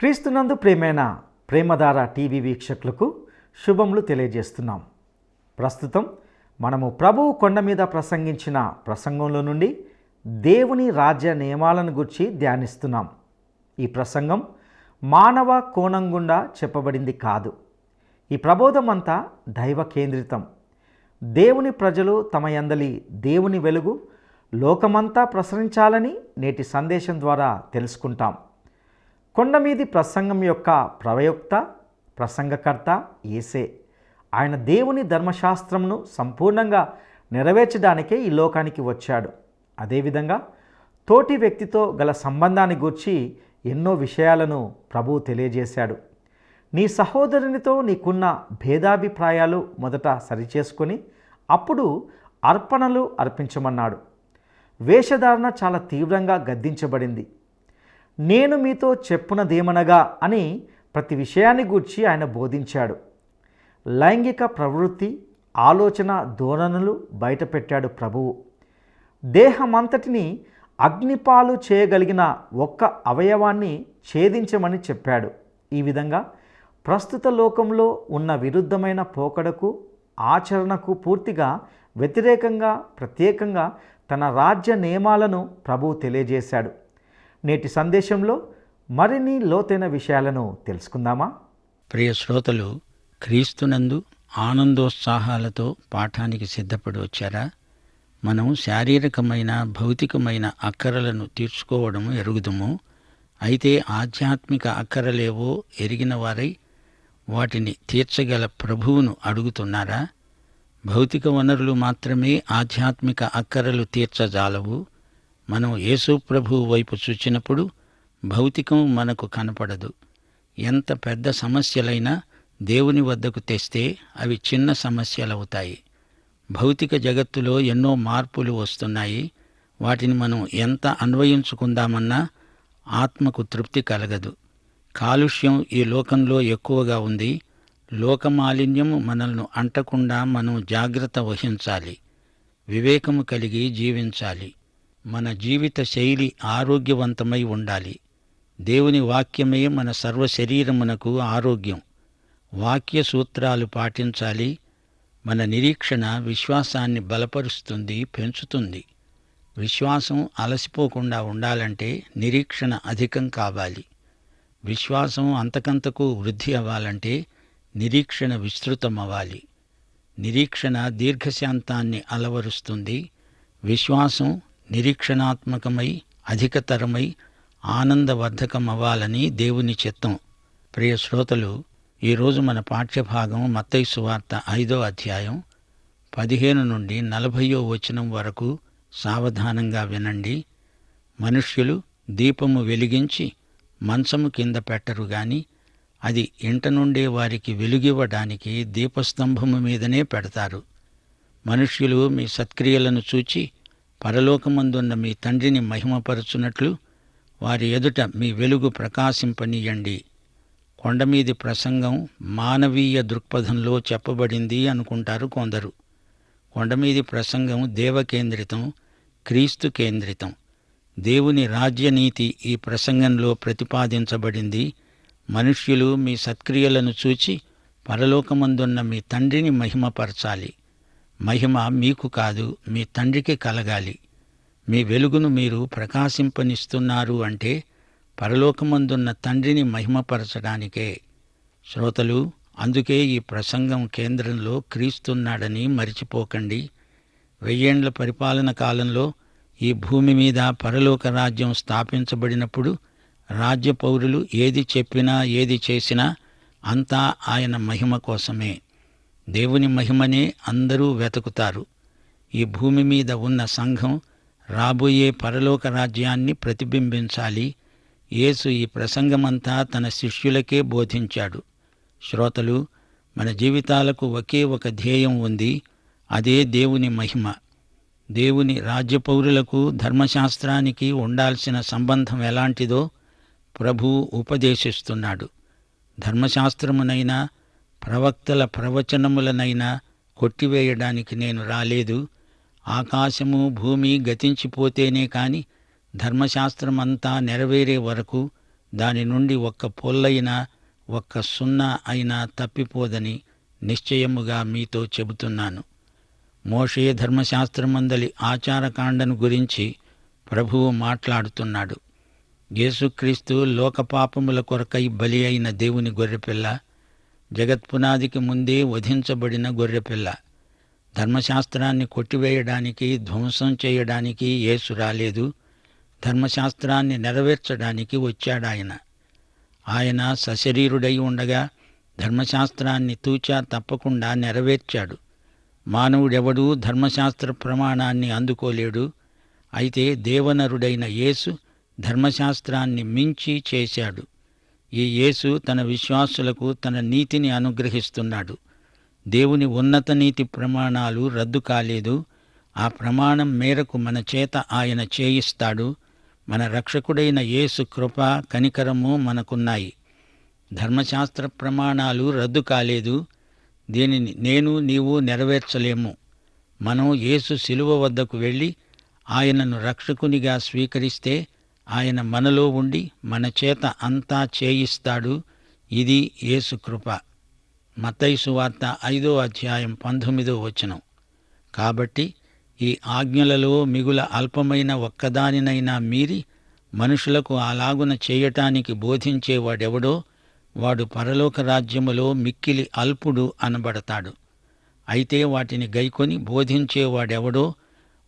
క్రీస్తునందు ప్రేమైన ప్రేమధార టీవీ వీక్షకులకు శుభములు తెలియజేస్తున్నాం. ప్రస్తుతం మనము ప్రభువు కొండ మీద ప్రసంగించిన ప్రసంగంలో నుండి దేవుని రాజ్య నియమాలను గురించి ధ్యానిస్తున్నాం. ఈ ప్రసంగం మానవ కోణం గుండా చెప్పబడింది కాదు. ఈ ప్రబోధం అంతా దైవ కేంద్రితం. దేవుని ప్రజలు తమ యందలి దేవుని వెలుగు లోకమంతా ప్రసరించాలని నేటి సందేశం ద్వారా తెలుసుకుంటాం. కొండమీది ప్రసంగం యొక్క ప్రవక్త ప్రసంగకర్త యేసే. ఆయన దేవుని ధర్మశాస్త్రమును సంపూర్ణంగా నెరవేర్చడానికే ఈ లోకానికి వచ్చాడు. అదేవిధంగా తోటి వ్యక్తితో గల సంబంధాన్ని గూర్చి ఎన్నో విషయాలను ప్రభువు తెలియజేశాడు. నీ సహోదరునితో నీకున్న భేదాభిప్రాయాలు మొదట సరిచేసుకొని అప్పుడు అర్పణలు అర్పించమన్నాడు. వేషధారణ చాలా తీవ్రంగా గద్దించబడింది. నేను మీతో చెప్పునదేమనగా అని ప్రతి విషయాన్ని గూర్చి ఆయన బోధించాడు. లైంగిక ప్రవృత్తి, ఆలోచన ధోరణులు బయటపెట్టాడు ప్రభువు. దేహమంతటిని అగ్నిపాలు చేయగలిగిన ఒక్క అవయవాన్ని ఛేదించమని చెప్పాడు. ఈ విధంగా ప్రస్తుత లోకంలో ఉన్న విరుద్ధమైన పోకడకు, ఆచరణకు పూర్తిగా వ్యతిరేకంగా ప్రత్యేకంగా తన రాజ్య నియమాలను ప్రభువు తెలియజేశాడు. నేటి సందేశంలో మరిన్ని లోతైన విషయాలను తెలుసుకుందామా? ప్రియ శ్రోతలు, క్రీస్తునందు ఆనందోత్సాహాలతో పాఠానికి సిద్ధపడి వచ్చారా? మనం శారీరకమైన భౌతికమైన అక్కరలను తీర్చుకోవడం ఎరుగుదుము. అయితే ఆధ్యాత్మిక అక్కరలేవో ఎరిగిన వారై వాటిని తీర్చగల ప్రభువును అడుగుతున్నారా? భౌతిక వనరులు మాత్రమే ఆధ్యాత్మిక అక్కరలు తీర్చజాలవు. మనం యేసు ప్రభువు వైపు చూచినప్పుడు భౌతికం మనకు కనపడదు. ఎంత పెద్ద సమస్యలైనా దేవుని వద్దకు తెస్తే అవి చిన్న సమస్యలవుతాయి. భౌతిక జగత్తులో ఎన్నో మార్పులు వస్తున్నాయి. వాటిని మనం ఎంత అన్వయించుకుందామన్నా ఆత్మకు తృప్తి కలగదు. కాలుష్యం ఈ లోకంలో ఎక్కువగా ఉంది. లోకమాలిన్యము మనల్ని అంటకుండా మనం జాగ్రత్త వహించాలి. వివేకము కలిగి జీవించాలి. మన జీవిత శైలి ఆరోగ్యవంతమై ఉండాలి. దేవుని వాక్యమే మన సర్వ శరీరమునకు ఆరోగ్యం. వాక్య సూత్రాలు పాటించాలి. మన నిరీక్షణ విశ్వాసాన్ని బలపరుస్తుంది, పెంచుతుంది. విశ్వాసం అలసిపోకుండా ఉండాలంటే నిరీక్షణ అధికం కావాలి. విశ్వాసం అంతకంతకు వృద్ధి అవ్వాలంటే నిరీక్షణ విస్తృతమవ్వాలి. నిరీక్షణ దీర్ఘశాంతాన్ని అలవరుస్తుంది. విశ్వాసం నిరీక్షణాత్మకమై అధికతరమై ఆనందవర్ధకమవ్వాలని దేవుని చిత్తం. ప్రియ శ్రోతలు, ఈరోజు మన పాఠ్యభాగం మత్తయి సువార్త 5వ అధ్యాయం 15 నుండి 40వ వచనం వరకు. సావధానంగా వినండి. మనుష్యులు దీపము వెలిగించి మంచము కింద పెట్టరు గాని అది ఇంట నుండే వారికి వెలుగివ్వడానికి దీపస్తంభము మీదనే పెడతారు. మనుష్యులు మీ సత్క్రియలను చూచి పరలోకమందున్న మీ తండ్రిని మహిమపరచునట్లు వారి ఎదుట మీ వెలుగు ప్రకాశింపనీయండి. కొండమీది ప్రసంగం మానవీయ దృక్పథంలో చెప్పబడింది అనుకుంటారు కొందరు. కొండమీది ప్రసంగం దేవకేంద్రితం, క్రీస్తు కేంద్రితం. దేవుని రాజ్యనీతి ఈ ప్రసంగంలో ప్రతిపాదించబడింది. మనుష్యులు మీ సత్క్రియలను చూచి పరలోకమందున్న మీ తండ్రిని మహిమపరచాలి. మహిమ మీకు కాదు, మీ తండ్రికి కలగాలి. మీ వెలుగును మీరు ప్రకాశింపనిస్తున్నారు అంటే పరలోకమందున్న తండ్రిని మహిమపరచడానికే. శ్రోతలు, అందుకే ఈ ప్రసంగం కేంద్రంలో క్రీస్తున్నాడని మరిచిపోకండి. 1000 ఏండ్ల పరిపాలన కాలంలో ఈ భూమి మీద పరలోక రాజ్యం స్థాపించబడినప్పుడు రాజ్య పౌరులు ఏది చెప్పినా ఏది చేసినా అంతా ఆయన మహిమ కోసమే. దేవుని మహిమనే అందరూ వెతుకుతారు. ఈ భూమి మీద ఉన్న సంఘం రాబోయే పరలోక రాజ్యాన్ని ప్రతిబింబించాలి. యేసు ఈ ప్రసంగమంతా తన శిష్యులకే బోధించాడు. శ్రోతలు, మన జీవితాలకు ఒకే ఒక ధ్యేయం ఉంది. అదే దేవుని మహిమ. దేవుని రాజ్యపౌరులకు ధర్మశాస్త్రానికి ఉండాల్సిన సంబంధం ఎలాంటిదో ప్రభువు ఉపదేశిస్తున్నాడు. ధర్మశాస్త్రమునైనా ప్రవక్తల ప్రవచనములనైనా కొట్టివేయడానికి నేను రాలేదు. ఆకాశము భూమి గతించిపోతేనే కాని ధర్మశాస్త్రమంతా నెరవేరే వరకు దాని నుండి ఒక్క పొల్లైనా ఒక్క సున్నా అయినా తప్పిపోదని నిశ్చయముగా మీతో చెబుతున్నాను. మోషే ధర్మశాస్త్రమందలి ఆచారకాండను గురించి ప్రభువు మాట్లాడుతున్నాడు. యేసుక్రీస్తు లోకపాపముల కొరకై బలి అయిన దేవుని గొర్రెపిల్ల, జగత్పునాదికి ముందే వధించబడిన గొర్రెపిల్ల. ధర్మశాస్త్రాన్ని కొట్టివేయడానికి, ధ్వంసం చేయడానికి యేసు రాలేదు. ధర్మశాస్త్రాన్ని నెరవేర్చడానికి వచ్చాడాయన. ఆయన సశరీరుడై ఉండగా ధర్మశాస్త్రాన్ని తూచా తప్పకుండా నెరవేర్చాడు. మానవుడెవడూ ధర్మశాస్త్ర ప్రమాణాన్ని అందుకోలేడు. అయితే దేవనరుడైన యేసు ధర్మశాస్త్రాన్ని మించి చేశాడు. ఈ యేసు తన విశ్వాసులకు తన నీతిని అనుగ్రహిస్తున్నాడు. దేవుని ఉన్నత నీతి ప్రమాణాలు రద్దు కాలేదు. ఆ ప్రమాణం మేరకు మన చేత ఆయన చేయిస్తాడు. మన రక్షకుడైన యేసు కృప, కనికరము మనకున్నాయి. ధర్మశాస్త్ర ప్రమాణాలు రద్దు కాలేదు. దీనిని నేను నీవు నెరవేర్చలేము. మనం యేసు శిలువ వద్దకు వెళ్ళి ఆయనను రక్షకునిగా స్వీకరిస్తే ఆయన మనలో ఉండి మన చేత అంతా చేయిస్తాడు. ఇది యేసు కృప. మత్తయి సువార్త 5వ అధ్యాయం 19వ వచనం. కాబట్టి ఈ ఆజ్ఞలలో మిగుల అల్పమైన ఒక్కదానినైనా మీరి మనుషులకు అలాగున చేయటానికి బోధించేవాడెవడో వాడు పరలోక రాజ్యములో మిక్కిలి అల్పుడు అనబడతాడు. అయితే వాటిని గైకొని బోధించేవాడెవడో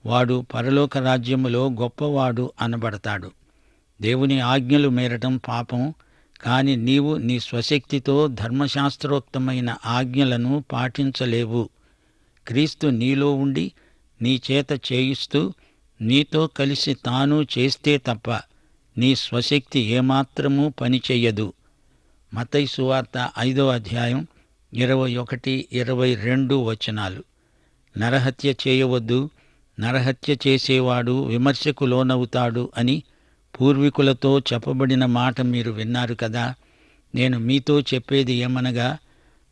వాడు పరలోక రాజ్యములో గొప్పవాడు అనబడతాడు. దేవుని ఆజ్ఞలు మీరటం పాపం. కాని నీవు నీ స్వశక్తితో ధర్మశాస్త్రోక్తమైన ఆజ్ఞలను పాటించలేవు. క్రీస్తు నీలో ఉండి నీ చేత చేయిస్తూ నీతో కలిసి తాను చేస్తే తప్ప నీ స్వశక్తి ఏమాత్రమూ పనిచెయ్యదు. మత్తయి సువార్త 5వ అధ్యాయం 21, 22 వచనాలు. నరహత్య చేయవద్దు, నరహత్య చేసేవాడు విమర్శకు లోనవుతాడు అని పూర్వీకులతో చెప్పబడిన మాట మీరు విన్నారు కదా. నేను మీతో చెప్పేది ఏమనగా,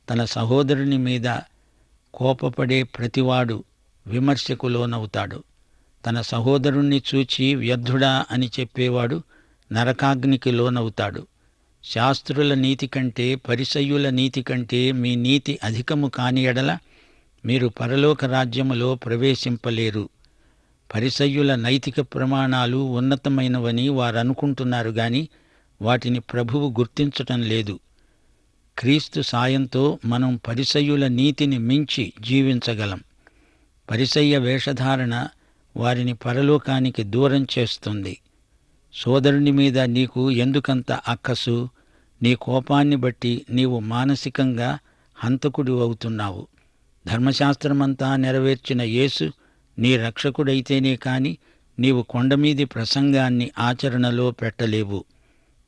తన సహోదరుని మీద కోపపడే ప్రతివాడు విమర్శకు లోనవుతాడు. తన సహోదరుణ్ణి చూచి వ్యర్థుడా అని చెప్పేవాడు నరకాగ్నికి లోనవుతాడు. శాస్త్రుల నీతి కంటే, పరిసయ్యుల నీతి కంటే మీ నీతి అధికము కాని ఎడల మీరు పరలోక రాజ్యములో ప్రవేశింపలేరు. పరిసయ్యుల నైతిక ప్రమాణాలు ఉన్నతమైనవని వారనుకుంటున్నారు గాని వాటిని ప్రభువు గుర్తించటం లేదు. క్రీస్తు సాయంతో మనం పరిసయ్యుల నీతిని మించి జీవించగలం. పరిసయ్య వేషధారణ వారిని పరలోకానికి దూరం చేస్తుంది. సోదరుని మీద నీకు ఎందుకంత అక్కసు? నీ కోపాన్ని బట్టి నీవు మానసికంగా హంతకుడు అవుతున్నావు. ధర్మశాస్త్రమంతా నెరవేర్చిన యేసు నీ రక్షకుడైతేనే కాని నీవు కొండమీది ప్రసంగాన్ని ఆచరణలో పెట్టలేవు.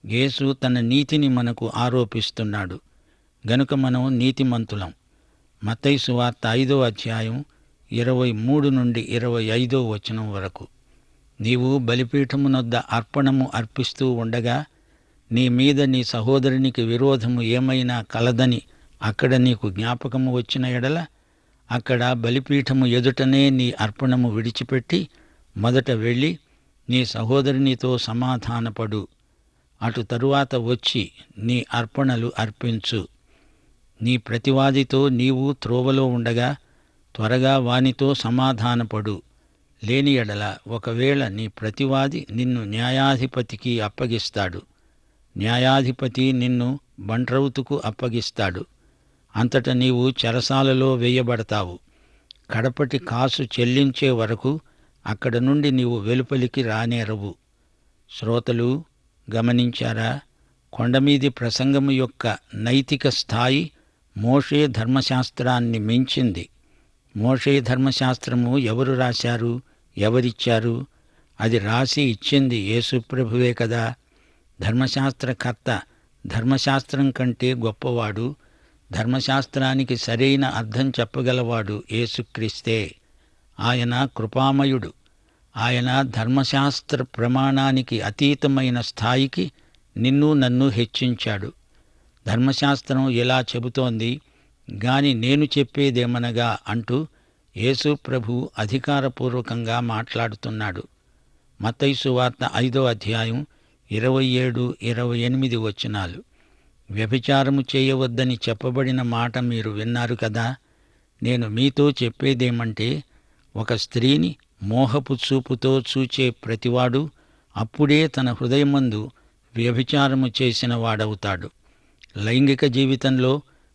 యేసు తన నీతిని మనకు ఆరోపిస్తున్నాడు గనుక మనం నీతిమంతులం. మత్తయి సువార్త 5వ అధ్యాయం 23 నుండి 25వ వచనం వరకు. నీవు బలిపీఠమునొద్ద అర్పణము అర్పిస్తూ ఉండగా నీ మీద నీ సహోదరునికి విరోధము ఏమైనా కలదని అక్కడ నీకు జ్ఞాపకము వచ్చిన ఎడల అక్కడ బలిపీఠము ఎదుటనే నీ అర్పణము విడిచిపెట్టి మొదట వెళ్ళి నీ సహోదరునితో సమాధానపడు. అటు తరువాత వచ్చి నీ అర్పణలు అర్పించు. నీ ప్రతివాదితో నీవు త్రోవలో ఉండగా త్వరగా వానితో సమాధానపడు. లేని ఎడల ఒకవేళ నీ ప్రతివాది నిన్ను న్యాయాధిపతికి అప్పగిస్తాడు. న్యాయాధిపతి నిన్ను బంట్రౌతుకు అప్పగిస్తాడు. అంతట నీవు చెరసాలలో వేయబడతావు. కడపటి కాసు చెల్లించే వరకు అక్కడ నుండి నీవు వెలుపలికి రానేరవు. శ్రోతలు గమనించారా? కొండమీది ప్రసంగము యొక్క నైతిక స్థాయి మోషే ధర్మశాస్త్రాన్ని మించింది. మోషే ధర్మశాస్త్రము ఎవరు రాశారు? ఎవరిచ్చారు? అది రాసి ఇచ్చింది యేసుప్రభువే కదా. ధర్మశాస్త్రకర్త ధర్మశాస్త్రం కంటే గొప్పవాడు. ధర్మశాస్త్రానికి సరైన అర్థం చెప్పగలవాడు యేసుక్రీస్తే. ఆయన కృపామయుడు. ఆయన ధర్మశాస్త్ర ప్రమాణానికి అతీతమైన స్థాయికి నిన్ను నన్ను హెచ్చించాడు. ధర్మశాస్త్రం ఇలా చెబుతోంది గాని నేను చెప్పేదేమనగా అంటూ యేసు ప్రభు అధికారపూర్వకంగా మాట్లాడుతున్నాడు. మత్తయి సువార్త 5వ అధ్యాయం 27, 28 వచనాలు. వ్యభిచారము చేయవద్దని చెప్పబడిన మాట మీరు విన్నారు కదా. నేను మీతో చెప్పేదేమంటే, ఒక స్త్రీని మోహపు చూపుతో చూచే ప్రతివాడు అప్పుడే తన హృదయమందు వ్యభిచారము చేసిన వాడవుతాడు. లైంగిక జీవితంలో,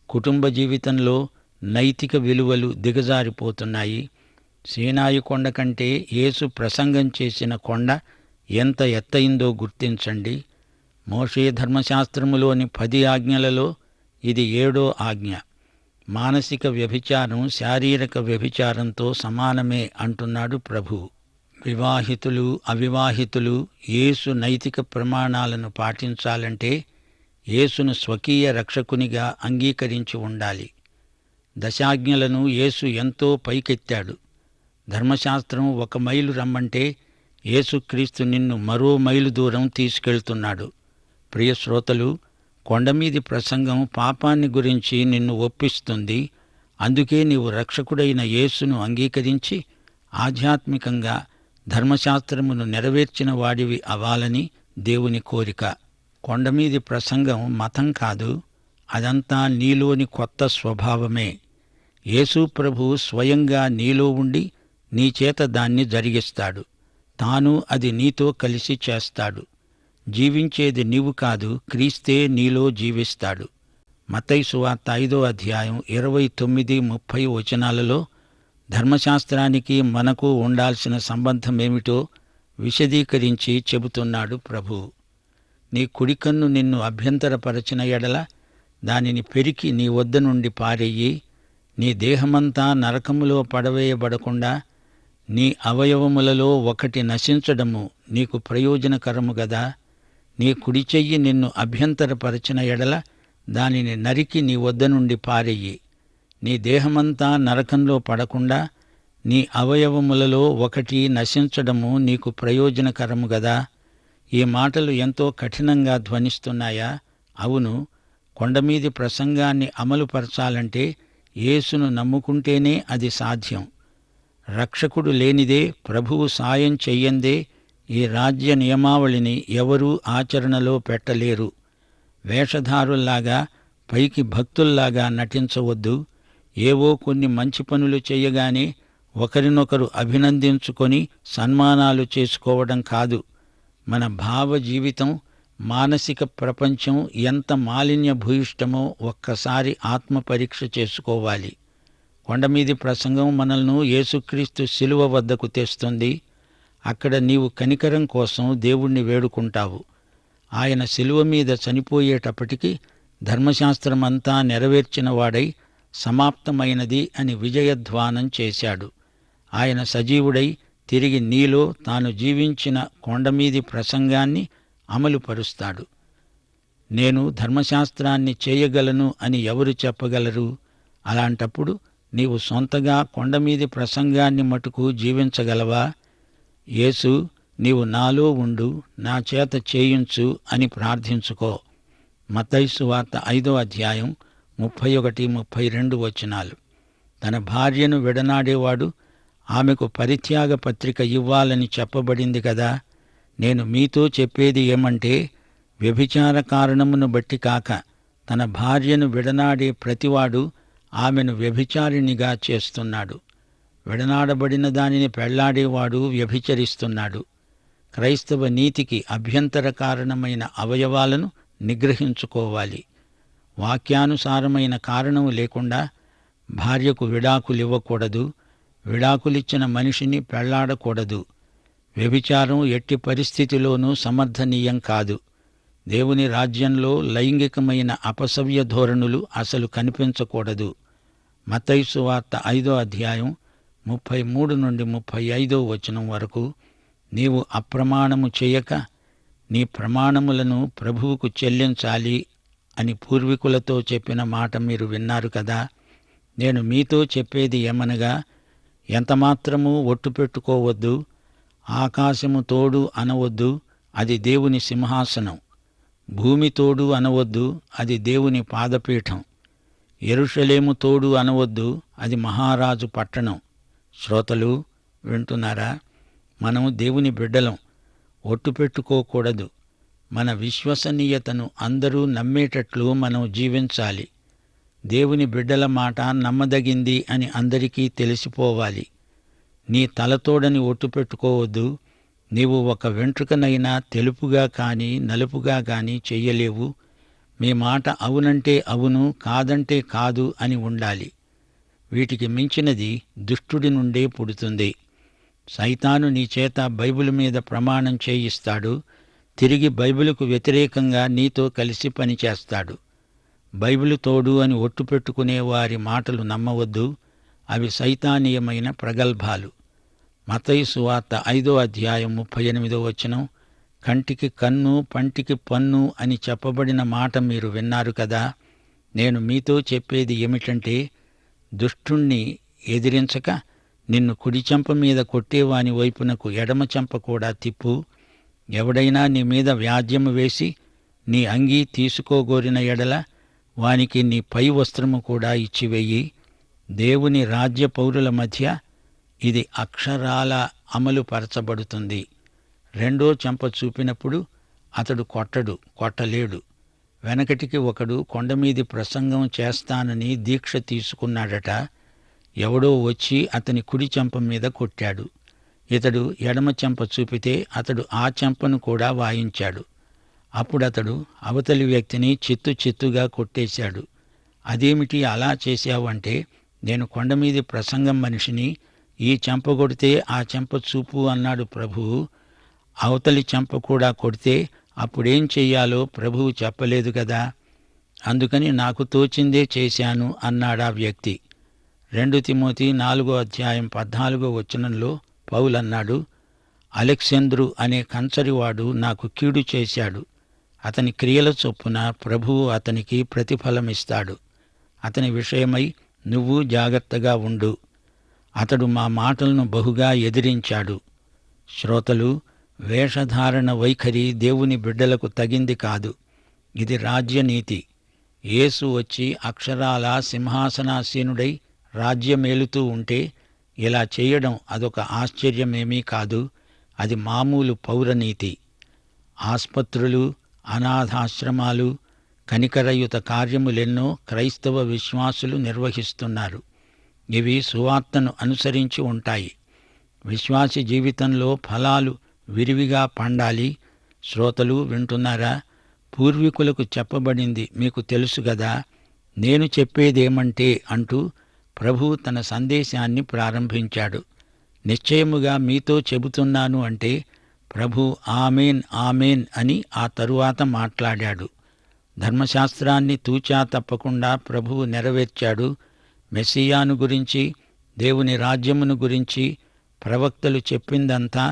కుటుంబ జీవితంలో నైతిక విలువలు దిగజారిపోతున్నాయి. సీనాయి కొండ కంటే యేసు ప్రసంగం చేసిన కొండ ఎంత ఎత్తయిందో గుర్తించండి. మోషే ధర్మశాస్త్రములోని 10 ఆజ్ఞలలో ఇది 7వ ఆజ్ఞ. మానసిక వ్యభిచారం శారీరక వ్యభిచారంతో సమానమే అంటున్నాడు ప్రభువు. వివాహితులు, అవివాహితులు యేసు నైతిక ప్రమాణాలను పాటించాలంటే యేసును స్వకీయ రక్షకునిగా అంగీకరించి ఉండాలి. దశాజ్ఞలను యేసు ఎంతో పైకెత్తాడు. ధర్మశాస్త్రం 1 మైలు రమ్మంటే యేసుక్రీస్తు నిన్ను మరో మైలు దూరం తీసుకెళ్తున్నాడు. ప్రియ శ్రోతలు, కొండమీది ప్రసంగం పాపాన్ని గురించి నిన్ను ఒప్పిస్తుంది. అందుకే నీవు రక్షకుడైన యేసును అంగీకరించి ఆధ్యాత్మికంగా ధర్మశాస్త్రమును నెరవేర్చిన వాడివి అవ్వాలని దేవుని కోరిక. కొండమీది ప్రసంగం మతం కాదు, అదంతా నీలోని కొత్త స్వభావమే. యేసు ప్రభువు స్వయంగా నీలో ఉండి నీచేత దాన్ని జరిగిస్తాడు. తాను అది నీతో కలిసి చేస్తాడు. జీవించేది నీవు కాదు, క్రీస్తే నీలో జీవిస్తాడు. మత్తయి సువార్త 5వ అధ్యాయం 29, 30 వచనాలలో ధర్మశాస్త్రానికి మనకు ఉండాల్సిన సంబంధమేమిటో విశదీకరించి చెబుతున్నాడు ప్రభువు. నీ కుడికన్ను నిన్ను అభ్యంతరపరచిన ఎడల దానిని పెరికి నీ వద్ద నుండి పారెయ్యి. నీ దేహమంతా నరకములో పడవేయబడకుండా నీ అవయవములలో ఒకటి నశించడము నీకు ప్రయోజనకరము గదా. నీ కుడి చెయ్యి నిన్ను అభ్యంతరపరచిన ఎడల దానిని నరికి నీ వద్ద నుండి పారెయ్యి. నీ దేహమంతా నరకంలో పడకుండా నీ అవయవములలో ఒకటి నశించడము నీకు ప్రయోజనకరము గదా. ఈ మాటలు ఎంతో కఠినంగా ధ్వనిస్తున్నాయా? అవును. కొండమీది ప్రసంగాన్ని అమలుపరచాలంటే యేసును నమ్ముకుంటేనే అది సాధ్యం. రక్షకుడు లేనిదే, ప్రభువు సాయం చెయ్యందే ఈ రాజ్య నియమావళిని ఎవరూ ఆచరణలో పెట్టలేరు. వేషధారుల్లాగా, పైకి భక్తుల్లాగా నటించవద్దు. ఏవో కొన్ని మంచి పనులు చేయగానే ఒకరినొకరు అభినందించుకొని సన్మానాలు చేసుకోవడం కాదు. మన భావ జీవితం, మానసిక ప్రపంచం ఎంత మాలిన్య భూయిష్టమో ఒక్కసారి ఆత్మపరీక్ష చేసుకోవాలి. కొండమీది ప్రసంగం మనల్ని యేసుక్రీస్తు శిలువ వద్దకు తెస్తుంది. అక్కడ నీవు కనికరం కోసం దేవుణ్ణి వేడుకుంటావు. ఆయన శిలువ మీద చనిపోయేటప్పటికి ధర్మశాస్త్రమంతా నెరవేర్చిన వాడై సమాప్తమైనది అని విజయధ్వానం చేశాడు. ఆయన సజీవుడై తిరిగి నీలో తాను జీవించిన కొండమీది ప్రసంగాన్ని అమలుపరుస్తాడు. నేను ధర్మశాస్త్రాన్ని చేయగలను అని ఎవరు చెప్పగలరు? అలాంటప్పుడు నీవు సొంతగా కొండమీది ప్రసంగాన్ని మటుకు జీవించగలవా? యేసు, నీవు నాలో ఉండు, నా చేత చేయించు అని ప్రార్థించుకో. మత్తయి సువార్త 5వ అధ్యాయం 31, 32 వచనాలు. తన భార్యను విడనాడేవాడు ఆమెకు పరిత్యాగ పత్రిక ఇవ్వాలని చెప్పబడింది కదా. నేను మీతో చెప్పేది ఏమంటే, వ్యభిచార కారణమును బట్టి కాక తన భార్యను విడనాడే ప్రతివాడు ఆమెను వ్యభిచారిణిగా చేస్తున్నాడు. విడనాడబడిన దానిని పెళ్లాడేవాడు వ్యభిచరిస్తున్నాడు. క్రైస్తవ నీతికి అభ్యంతర కారణమైన అవయవాలను నిగ్రహించుకోవాలి. వాక్యానుసారమైన కారణం లేకుండా భార్యకు విడాకులివ్వకూడదు. విడాకులిచ్చిన మనిషిని పెళ్లాడకూడదు. వ్యభిచారం ఎట్టి పరిస్థితిలోనూ సమర్థనీయం కాదు. దేవుని రాజ్యంలో లైంగికమైన అపసవ్య ధోరణులు అసలు కనిపించకూడదు. మత్తయి సువార్త 5వ అధ్యాయం 33 నుండి 35 వచనం వరకు, నీవు అప్రమాణము చేయక నీ ప్రమాణములను ప్రభువుకు చెల్లించాలి అని పూర్వీకులతో చెప్పిన మాట మీరు విన్నారు కదా. నేను మీతో చెప్పేది ఏమనగా, ఎంతమాత్రమూ ఒట్టు పెట్టుకోవద్దు. ఆకాశము తోడు అనవద్దు, అది దేవుని సింహాసనం. భూమి తోడు అనవద్దు, అది దేవుని పాదపీఠం. యెరూషలేము తోడు అనవద్దు, అది మహారాజు పట్టణం. శ్రోతలు వింటున్నారా? మనం దేవుని బిడ్డలం. ఒట్టు పెట్టుకోకూడదు. మన విశ్వసనీయతను అందరూ నమ్మేటట్లు మనం జీవించాలి. దేవుని బిడ్డల మాట నమ్మదగింది అని అందరికీ తెలిసిపోవాలి. నీ తలతోడని ఒట్టు పెట్టుకోవద్దు. నీవు ఒక వెంట్రుకనైనా తెలుపుగా కాని నలుపుగా కాని చెయ్యలేవు. మీ మాట అవునంటే అవును, కాదంటే కాదు అని ఉండాలి. వీటికి మించినది దుష్టుడి నుండే పుడుతుంది. సైతాను నీ చేత బైబిల్ మీద ప్రమాణం చేయిస్తాడు. తిరిగి బైబిలుకు వ్యతిరేకంగా నీతో కలిసి పనిచేస్తాడు. బైబిలు తోడు అని ఒట్టు పెట్టుకునే వారి మాటలు నమ్మవద్దు. అవి సైతానీయమైన ప్రగల్భాలు. మత్తయి సువార్త 5:38 కంటికి కన్ను, పంటికి పన్ను అని చెప్పబడిన మాట మీరు విన్నారు కదా. నేను మీతో చెప్పేది ఏమిటంటే, దుష్టుణ్ణి ఎదిరించక నిన్ను కుడి చెంప మీద కొట్టేవాని వైపునకు ఎడమ చెంప కూడా తిప్పు. ఎవడైనా నీ మీద వ్యాజ్యము వేసి నీ అంగీ తీసుకోగోరిన ఎడల వానికి నీ పై వస్త్రము కూడా ఇచ్చివెయ్యి. దేవుని రాజ్య పౌరుల మధ్య ఇది అక్షరాల అమలు పరచబడుతుంది. రెండో చెంప చూపినప్పుడు అతడు కొట్టలేడు. వెనకటికి ఒకడు కొండమీది ప్రసంగం చేస్తానని దీక్ష తీసుకున్నాడట. ఎవడో వచ్చి అతని కుడి చెంప మీద కొట్టాడు. ఇతడు ఎడమ చెంప చూపితే అతడు ఆ చెంపను కూడా వాయించాడు. అప్పుడతడు అవతలి వ్యక్తిని చిత్తుగా కొట్టేశాడు. అదేమిటి అలా చేశావంటే, నేను కొండమీది ప్రసంగం మనిషిని, ఈ చెంప కొడితే ఆ చెంప చూపు అన్నాడు ప్రభువు. అవతలి చెంప కూడా కొడితే అప్పుడేం చెయ్యాలో ప్రభువు చెప్పలేదు కదా. అందుకని నాకు తోచిందే చేశాను అన్నాడా వ్యక్తి. 2 తిమోతి 4:14 పౌలన్నాడు, అలెగ్జాంద్రు అనే కంచరివాడు నాకు కీడు చేశాడు. అతని క్రియల చొప్పున ప్రభువు అతనికి ప్రతిఫలమిస్తాడు. అతని విషయమై నువ్వు జాగ్రత్తగా ఉండు. అతడు మా మాటలను బహుగా ఎదిరించాడు. శ్రోతలు, వేషధారణ వైఖరి దేవుని బిడ్డలకు తగింది కాదు. ఇది రాజ్యనీతి. యేసు వచ్చి అక్షరాల సింహాసనాసీనుడై రాజ్యమేలుతూ ఉంటే ఇలా చేయడం అదొక ఆశ్చర్యమేమీ కాదు. అది మామూలు పౌరనీతి. ఆస్పత్రులు, అనాథాశ్రమాలు, కనికరయుత కార్యములెన్నో క్రైస్తవ విశ్వాసులు నిర్వహిస్తున్నారు. ఇవి సువార్తను అనుసరించి ఉంటాయి. విశ్వాసి జీవితంలో ఫలాలు విరివిగా పండాలి. శ్రోతలు వింటున్నారా? పూర్వీకులకు చెప్పబడింది మీకు తెలుసు గదా. నేను చెప్పేదేమంటే అంటూ ప్రభువు తన సందేశాన్ని ప్రారంభించాడు. నిశ్చయముగా మీతో చెబుతున్నాను అంటే ప్రభు ఆమేన్ ఆమేన్ అని ఆ తరువాత మాట్లాడాడు. ధర్మశాస్త్రాన్ని తూచా తప్పకుండా ప్రభువు నెరవేర్చాడు. మెస్సియాను గురించి, దేవుని రాజ్యమును గురించి ప్రవక్తలు చెప్పిందంతా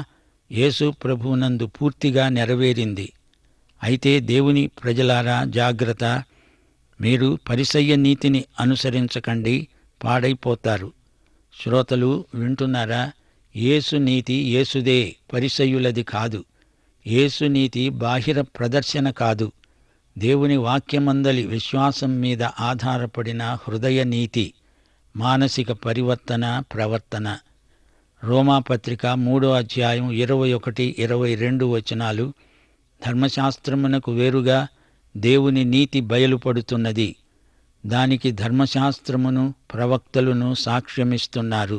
యేసు ప్రభువునందు పూర్తిగా నెరవేరింది. అయితే దేవుని ప్రజలారా జాగ్రత్త. మీరు పరిసయ్య నీతిని అనుసరించకండి, పాడైపోతారు. శ్రోతలు వింటున్నారా? యేసు నీతి యేసుదే, పరిసయ్యులది కాదు. యేసు నీతి బాహిర ప్రదర్శన కాదు. దేవుని వాక్యమందలి విశ్వాసం మీద ఆధారపడిన హృదయ నీతి, మానసిక పరివర్తన, ప్రవర్తన. రోమాపత్రిక 3:21-22 ధర్మశాస్త్రమునకు వేరుగా దేవుని నీతి బయలుపడుతున్నది. దానికి ధర్మశాస్త్రమును ప్రవక్తలును సాక్ష్యమిస్తున్నారు.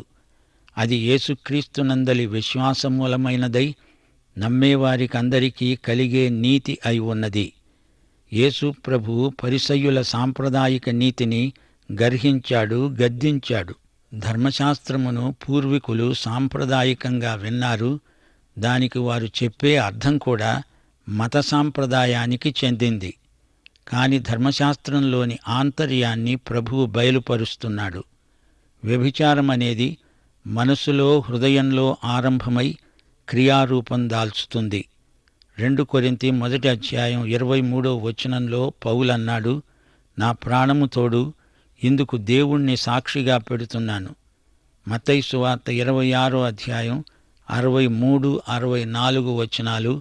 అది యేసుక్రీస్తునందలి విశ్వాసమూలమైనదై నమ్మేవారికందరికీ కలిగే నీతి అయి ఉన్నది. యేసు ప్రభువు పరిసయ్యుల సాంప్రదాయిక నీతిని గర్హించాడు, గద్దించాడు. ధర్మశాస్త్రమును పూర్వీకులు సాంప్రదాయికంగా విన్నారు. దానికి వారు చెప్పే అర్థం కూడా మత సాంప్రదాయానికి చెందింది. కాని ధర్మశాస్త్రంలోని ఆంతర్యాన్ని ప్రభువు బయలుపరుస్తున్నాడు. వ్యభిచారం అనేది మనసులో, హృదయంలో ఆరంభమై క్రియారూపం దాల్చుతుంది. 2 కొరింథీ 1:23 పౌలన్నాడు, నా ప్రాణము తోడు ఇందుకు దేవుణ్ణి సాక్షిగా పెడుతున్నాను. మత్తయి సువార్త 26:63-64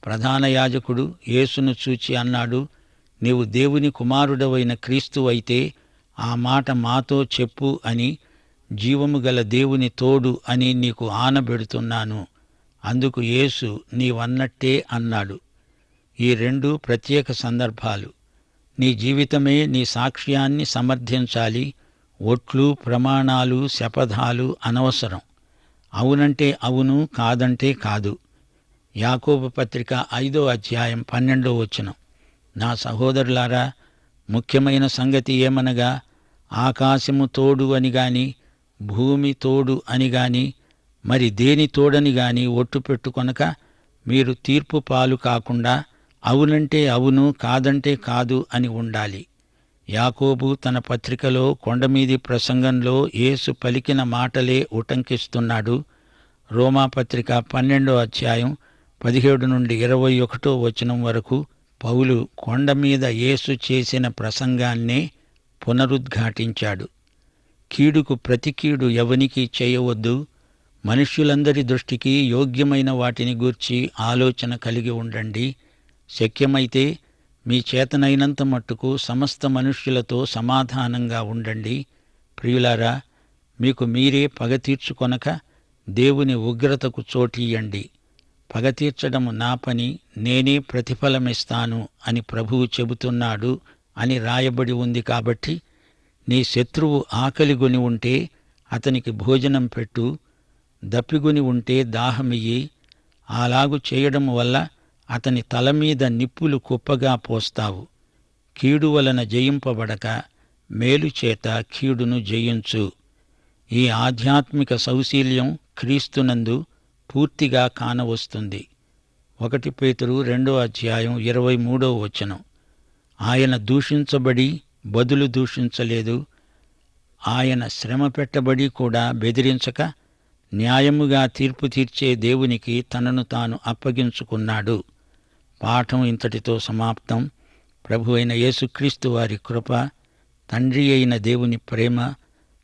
ప్రధాన యాజకుడు యేసును చూచి అన్నాడు, నీవు దేవుని కుమారుడవైన క్రీస్తు అయితే ఆ మాట మాతో చెప్పు అని, జీవము గల దేవుని తోడు అని నీకు ఆనబెడుతున్నాను. అందుకు యేసు నీవన్నట్టే అన్నాడు. ఈ రెండు ప్రత్యేక సందర్భాలు. నీ జీవితమే నీ సాక్ష్యాన్ని సమర్థించాలి. ఒట్లు, ప్రమాణాలు, శపథాలు అనవసరం. అవునంటే అవును, కాదంటే కాదు. యాకోబు పత్రిక 5వ అధ్యాయం 12వ వచనం. నా సహోదరులారా, ముఖ్యమైన సంగతి ఏమనగా, ఆకాశము తోడు అని గాని, భూమి తోడు అని గాని, మరి దేని తోడని గాని ఒట్టు పెట్టుకొనక, మీరు తీర్పు పాలు కాకుండా అవునంటే అవును, కాదంటే కాదు అని ఉండాలి. యాకోబు తన పత్రికలో కొండమీది ప్రసంగంలో యేసు పలికిన మాటలే ఉటంకిస్తున్నాడు. రోమాపత్రిక 12వ అధ్యాయం 17 నుండి 21వ వచనం వరకు పౌలు కొండ మీద యేసు చేసిన ప్రసంగాన్నే పునరుద్ఘాటించాడు. కీడుకు ప్రతి కీడు ఎవనికీ చేయవద్దు. మనుష్యులందరి దృష్టికి యోగ్యమైన వాటిని గూర్చి ఆలోచన కలిగి ఉండండి. శక్యమైతే మీ చేతనైనంత మట్టుకు సమస్త మనుష్యులతో సమాధానంగా ఉండండి. ప్రియులారా, మీకు మీరే పగ తీర్చుకొనక దేవుని ఉగ్రతకు చోటియ్యండి. పగ తీర్చడము నా పని, నేనే ప్రతిఫలమిస్తాను అని ప్రభువు చెబుతున్నాడు అని రాయబడి ఉంది. కాబట్టి నీ శత్రువు ఆకలిగొని ఉంటే అతనికి భోజనం పెట్టు, దప్పిగొని ఉంటే దాహమియ్యి. అలాగు చేయడం వల్ల అతని తల మీద నిప్పులు కుప్పగా పోస్తావు. కీడు వలన జయింపబడక మేలు చేత కీడును జయించు. ఈ ఆధ్యాత్మిక సౌశీల్యం క్రీస్తునందు పూర్తిగా కానవస్తుంది. 1 పేతురు 2వ అధ్యాయం 23వ వచనం. ఆయన దూషించబడి బదులు దూషించలేదు. ఆయన శ్రమ పెట్టబడి కూడా బెదిరించక న్యాయముగా తీర్పు తీర్చే దేవునికి తనను తాను అప్పగించుకున్నాడు. పాఠం ఇంతటితో సమాప్తం. ప్రభు అయిన యేసుక్రీస్తు వారి కృప, తండ్రి అయిన దేవుని ప్రేమ,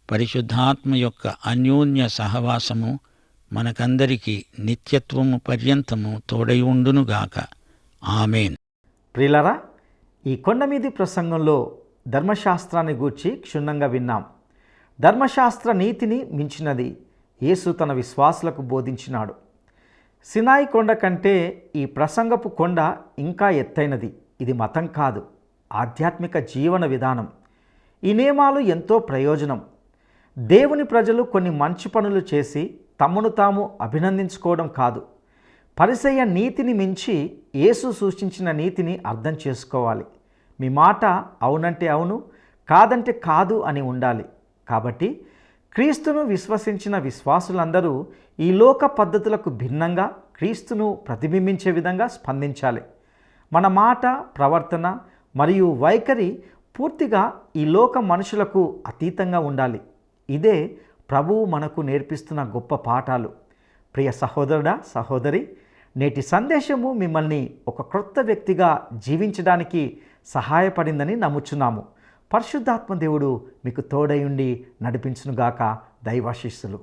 పరిశుద్ధాత్మ యొక్క అన్యోన్య సహవాసము మనకందరికీ నిత్యత్వము పర్యంతము తోడై ఉండునుగాక. ఆమేన్. ప్రియులారా, ఈ కొండమీది ప్రసంగంలో ధర్మశాస్త్రాన్ని గూర్చి క్షుణ్ణంగా విన్నాం. ధర్మశాస్త్ర నీతిని మించినది యేసు తన విశ్వాసులకు బోధించినాడు. సినాయి కొండ కంటే ఈ ప్రసంగపు కొండ ఇంకా ఎత్తైనది. ఇది మతం కాదు, ఆధ్యాత్మిక జీవన విధానం. ఈ నియమాలు ఎంతో ప్రయోజనం. దేవుని ప్రజలు కొన్ని మంచి పనులు చేసి తమను తాము అభినందించుకోవడం కాదు. పరిసయ్య నీతిని మించి యేసు సూచించిన నీతిని అర్థం చేసుకోవాలి. మీ మాట అవునంటే అవును, కాదంటే కాదు అని ఉండాలి. కాబట్టి క్రీస్తును విశ్వసించిన విశ్వాసులందరూ ఈ లోక పద్ధతులకు భిన్నంగా క్రీస్తును ప్రతిబింబించే విధంగా స్పందించాలి. మన మాట, ప్రవర్తన మరియు వైఖరి పూర్తిగా ఈ లోక మనుషులకు అతీతంగా ఉండాలి. ఇదే ప్రభువు మనకు నేర్పిస్తున్న గొప్ప పాఠాలు. ప్రియ సహోదరుడా, సహోదరి, నేటి సందేశము మిమ్మల్ని ఒక క్రొత్త వ్యక్తిగా జీవించడానికి సహాయపడిందని నమ్ముచున్నాము. పరిశుద్ధాత్మ దేవుడు మీకు తోడై ఉండి నడిపించునుగాక. దైవాశీస్సులు.